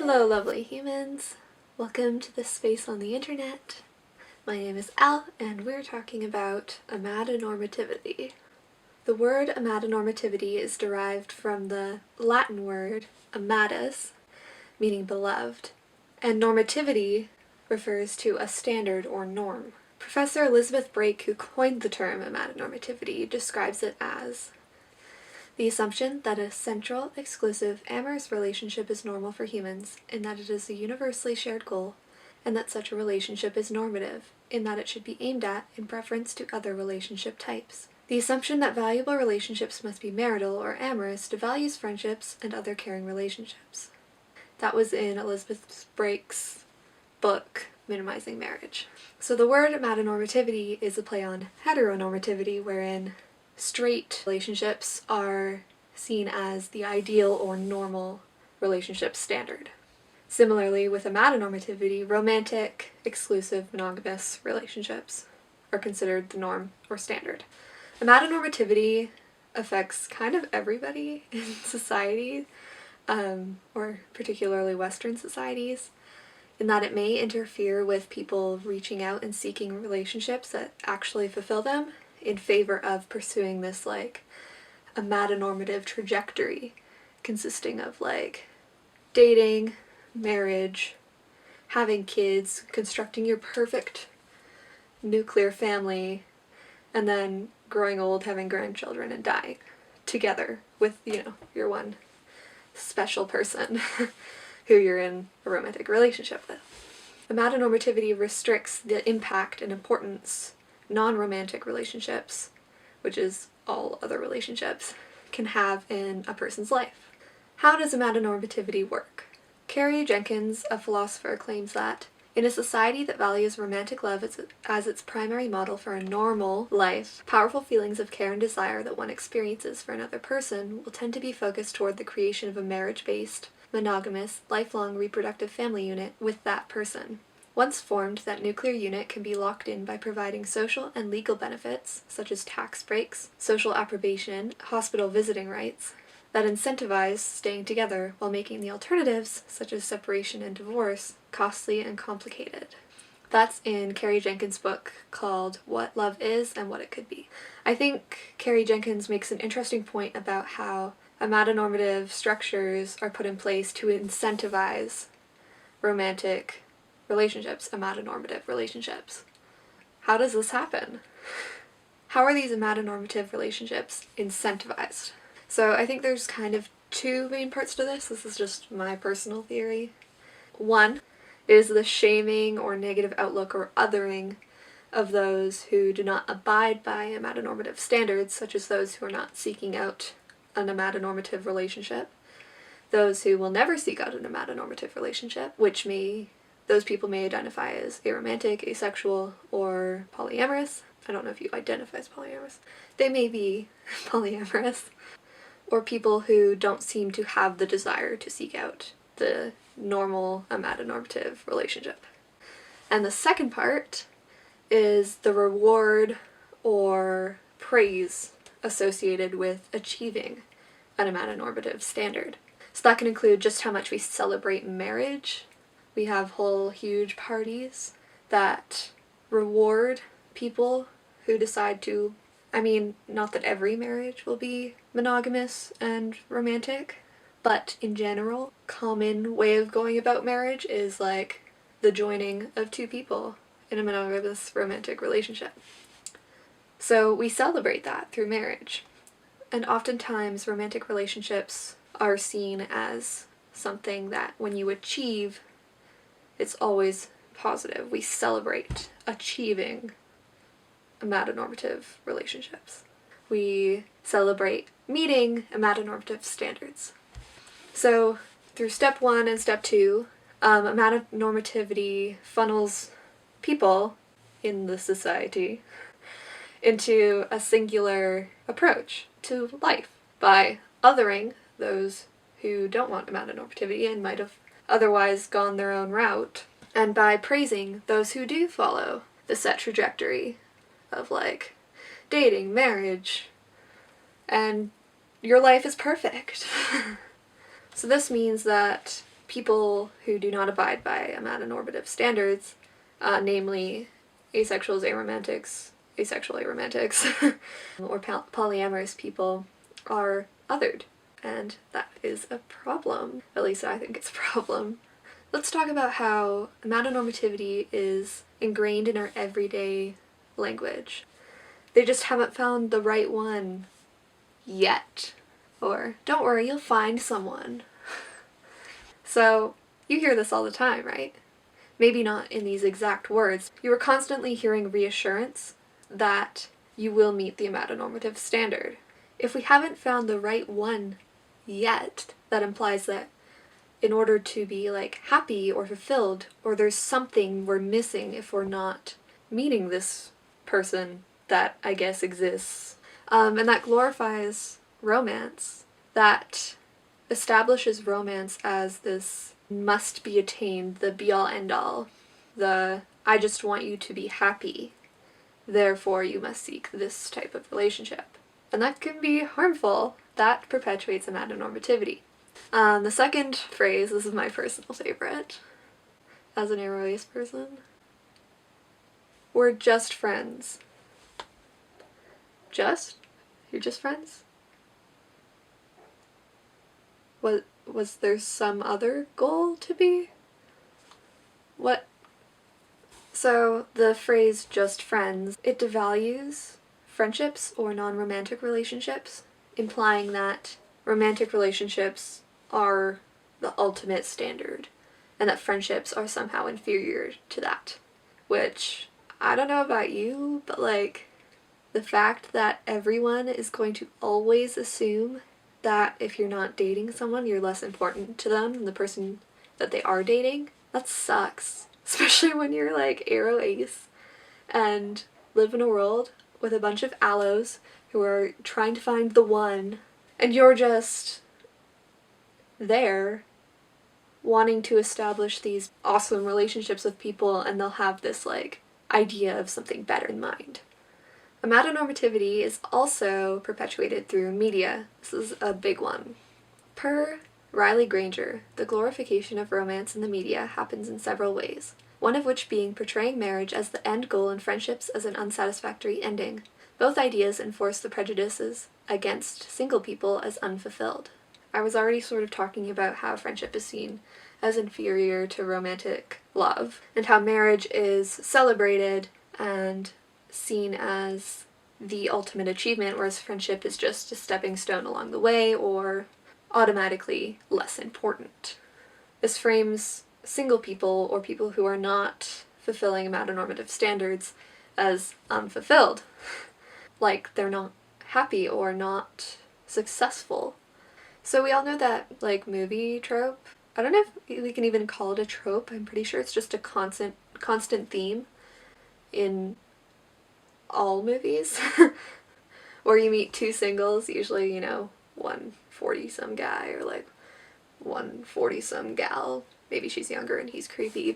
Hello, lovely humans. Welcome to this space on the internet. My name is Al, and we're talking about amatonormativity. The word amatonormativity is derived from the Latin word amatus, meaning beloved, and normativity refers to a standard or norm. Professor Elizabeth Brake, who coined the term amatonormativity, describes it as the assumption that a central, exclusive, amorous relationship is normal for humans, in that it is a universally shared goal, and that such a relationship is normative, in that it should be aimed at in preference to other relationship types. The assumption that valuable relationships must be marital or amorous devalues friendships and other caring relationships. That was in Elizabeth Brake's book, Minimizing Marriage. So the word amatonormativity is a play on heteronormativity, wherein straight relationships are seen as the ideal or normal relationship standard. Similarly, with amatonormativity, romantic, exclusive, monogamous relationships are considered the norm or standard. Amatonormativity affects kind of everybody in society, or particularly Western societies, in that it may interfere with people reaching out and seeking relationships that actually fulfill them, in favor of pursuing this amatonormative trajectory consisting of dating, marriage, having kids, constructing your perfect nuclear family, and then growing old, having grandchildren, and dying together with, your one special person who you're in a romantic relationship with. Amatonormativity restricts the impact and importance non-romantic relationships, which is all other relationships, can have in a person's life. How does amatonormativity work? Carrie Jenkins, a philosopher, claims that in a society that values romantic love as its primary model for a normal life, powerful feelings of care and desire that one experiences for another person will tend to be focused toward the creation of a marriage-based, monogamous, lifelong reproductive family unit with that person. Once formed, that nuclear unit can be locked in by providing social and legal benefits, such as tax breaks, social approbation, hospital visiting rights, that incentivize staying together while making the alternatives, such as separation and divorce, costly and complicated. That's in Carrie Jenkins' book called What Love Is and What It Could Be. I think Carrie Jenkins makes an interesting point about how amatonormative structures are put in place to incentivize romantic relationships, amatonormative relationships. How does this happen? How are these amatonormative relationships incentivized? So I think there's kind of two main parts to this. This is just my personal theory. One is the shaming or negative outlook or othering of those who do not abide by amatonormative standards, such as those who are not seeking out an amatonormative relationship, those who will never seek out an amatonormative relationship, those people may identify as aromantic, asexual, or polyamorous. I don't know if you identify as polyamorous. They may be polyamorous. Or people who don't seem to have the desire to seek out the normal amatonormative relationship. And the second part is the reward or praise associated with achieving an amatonormative standard. So that can include just how much we celebrate marriage. We have whole huge parties that reward people who decide to, not that every marriage will be monogamous and romantic, but in general, common way of going about marriage is the joining of two people in a monogamous romantic relationship. So we celebrate that through marriage. And oftentimes romantic relationships are seen as something that when you achieve, it's always positive. We celebrate achieving amatonormative relationships. We celebrate meeting amatonormative standards. So through step 1 and step 2, amatonormativity funnels people in the society into a singular approach to life by othering those who don't want amatonormativity and might have otherwise gone their own route, and by praising those who do follow the set trajectory of dating, marriage, and your life is perfect. So this means that people who do not abide by amatonormative standards, namely asexuals, aromantics, asexual aromantics, or polyamorous people, are othered. And that is a problem. At least I think it's a problem. Let's talk about how amatonormativity is ingrained in our everyday language. They just haven't found the right one yet. Or, don't worry, you'll find someone. So, you hear this all the time, right? Maybe not in these exact words. You are constantly hearing reassurance that you will meet the amatonormative standard. If we haven't found the right one yet, that implies that in order to be happy or fulfilled, or there's something we're missing if we're not meeting this person that I guess exists. And that glorifies romance, that establishes romance as this must be attained, the be-all end-all, the I just want you to be happy, therefore you must seek this type of relationship. And that can be harmful. That perpetuates amatonormativity. The second phrase, this is my personal favorite, as an aroace person, we're just friends. Just? You're just friends? Was there some other goal to be? What? So the phrase just friends, it devalues friendships or non-romantic relationships, implying that romantic relationships are the ultimate standard and that friendships are somehow inferior to that. Which, I don't know about you, but the fact that everyone is going to always assume that if you're not dating someone, you're less important to them than the person that they are dating, that sucks. Especially when you're aro ace and live in a world with a bunch of allos who are trying to find the one, and you're just there wanting to establish these awesome relationships with people, and they'll have this idea of something better in mind. Amatonormativity is also perpetuated through media. This is a big one. Per Riley Granger, the glorification of romance in the media happens in several ways, one of which being portraying marriage as the end goal and friendships as an unsatisfactory ending. Both ideas enforce the prejudices against single people as unfulfilled. I was already sort of talking about how friendship is seen as inferior to romantic love, and how marriage is celebrated and seen as the ultimate achievement, whereas friendship is just a stepping stone along the way or automatically less important. This frames single people or people who are not fulfilling amatonormative standards as unfulfilled, like they're not happy or not successful. So we all know that movie trope. I don't know if we can even call it a trope. I'm pretty sure it's just a constant theme in all movies where you meet two singles, usually, one 40-some guy or one 40-some gal. Maybe she's younger and he's creepy,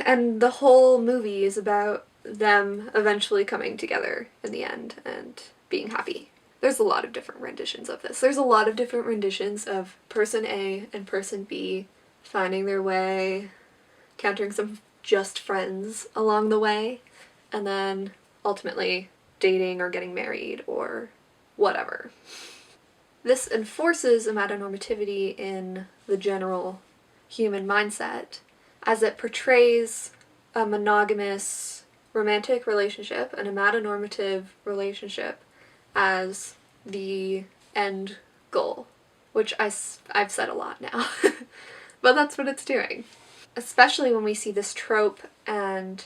and the whole movie is about them eventually coming together in the end and being happy. There's a lot of different renditions of this. There's a lot of different renditions of person A and person B finding their way, encountering some just friends along the way, and then ultimately dating or getting married or whatever. This enforces amatonormativity in the general human mindset, as it portrays a monogamous romantic relationship, an amatonormative relationship, as the end goal, which I've said a lot now, but that's what it's doing. Especially when we see this trope and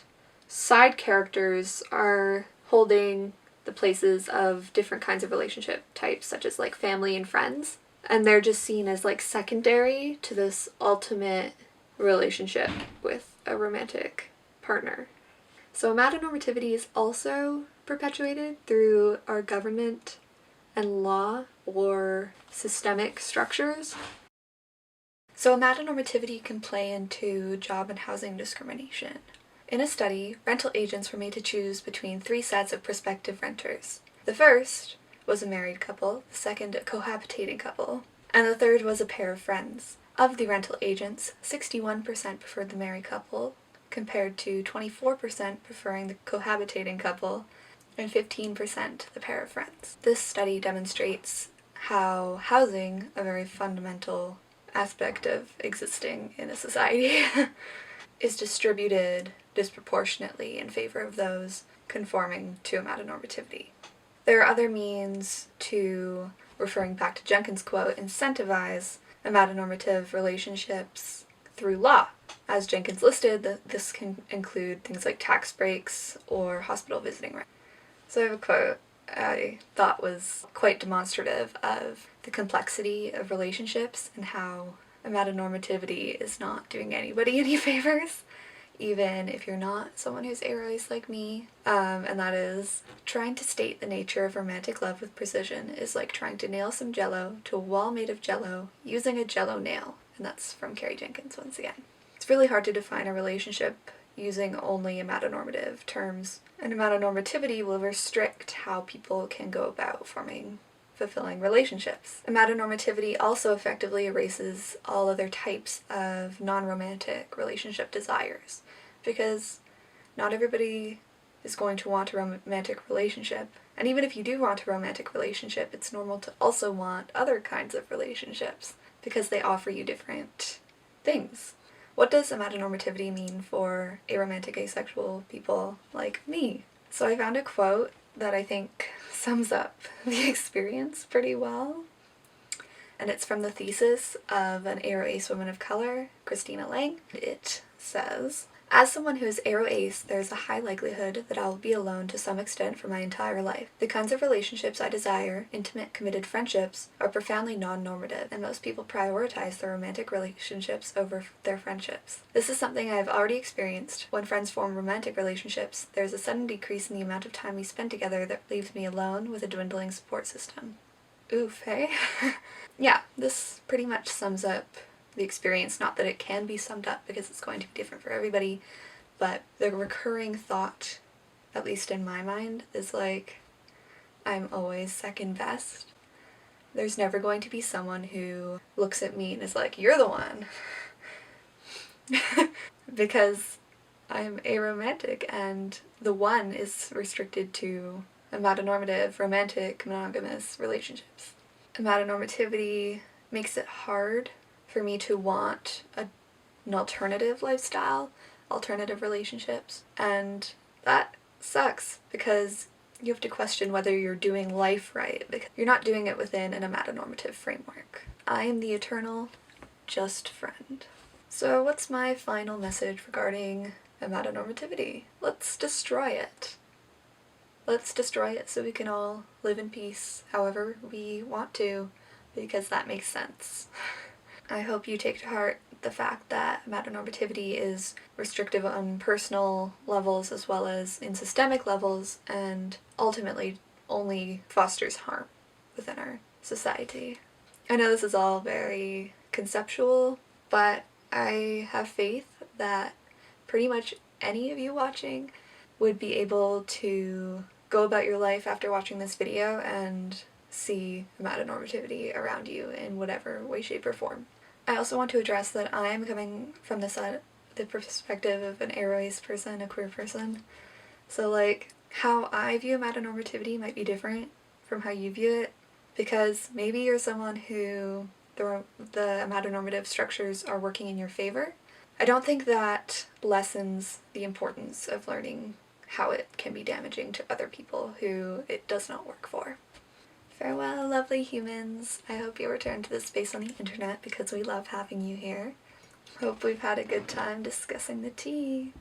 side characters are holding the places of different kinds of relationship types, such as family and friends, and they're just seen as secondary to this ultimate relationship with a romantic partner. So amatonormativity is also perpetuated through our government and law or systemic structures. So amatonormativity can play into job and housing discrimination. In a study, rental agents were made to choose between 3 sets of prospective renters. The first was a married couple, the second a cohabitating couple, and the third was a pair of friends. Of the rental agents, 61% preferred the married couple, compared to 24% preferring the cohabitating couple, and 15% the pair of friends. This study demonstrates how housing, a very fundamental aspect of existing in a society, is distributed disproportionately in favor of those conforming to amatonormativity. There are other means to, referring back to Jenkins' quote, incentivize amatonormative relationships through law. As Jenkins listed, this can include things like tax breaks or hospital visiting rights. So I have a quote I thought was quite demonstrative of the complexity of relationships and how amatonormativity is not doing anybody any favors, even if you're not someone who's aroace like me. And that is, trying to state the nature of romantic love with precision is like trying to nail some jello to a wall made of jello using a jello nail. And that's from Carrie Jenkins once again. It's really hard to define a relationship using only amatonormative terms, and amatonormativity will restrict how people can go about forming fulfilling relationships. Amatonormativity also effectively erases all other types of non-romantic relationship desires, because not everybody is going to want a romantic relationship, and even if you do want a romantic relationship, it's normal to also want other kinds of relationships, because they offer you different things. What does amatonormativity mean for aromantic asexual people like me? So I found a quote that I think sums up the experience pretty well, and it's from the thesis of an aroace woman of color, Christina Lang. It says, "As someone who is aroace, there's a high likelihood that I will be alone to some extent for my entire life. The kinds of relationships I desire, intimate, committed friendships, are profoundly non-normative, and most people prioritize their romantic relationships over their friendships. This is something I have already experienced. When friends form romantic relationships, there's a sudden decrease in the amount of time we spend together that leaves me alone with a dwindling support system." Oof, hey? Yeah, this pretty much sums up the experience. Not that it can be summed up, because it's going to be different for everybody, but the recurring thought, at least in my mind, is like, I'm always second best. There's never going to be someone who looks at me and is like, you're the one. Because I'm aromantic, and the one is restricted to amatonormative, romantic, monogamous relationships. Amatonormativity makes it hard for me to want an alternative lifestyle, alternative relationships, and that sucks, because you have to question whether you're doing life right, because you're not doing it within an amatonormative framework. I am the eternal just friend. So what's my final message regarding amatonormativity? Let's destroy it. Let's destroy it so we can all live in peace however we want to, because that makes sense. I hope you take to heart the fact that amatonormativity is restrictive on personal levels as well as in systemic levels, and ultimately only fosters harm within our society. I know this is all very conceptual, but I have faith that pretty much any of you watching would be able to go about your life after watching this video and see amatonormativity around you in whatever way, shape, or form. I also want to address that I'm coming from the perspective of an aroace person, a queer person. So like, how I view amatonormativity might be different from how you view it, because maybe you're someone who the amatonormative structures are working in your favor. I don't think that lessens the importance of learning how it can be damaging to other people who it does not work for. Farewell, lovely humans. I hope you return to this space on the internet, because we love having you here. Hope we've had a good time discussing the tea.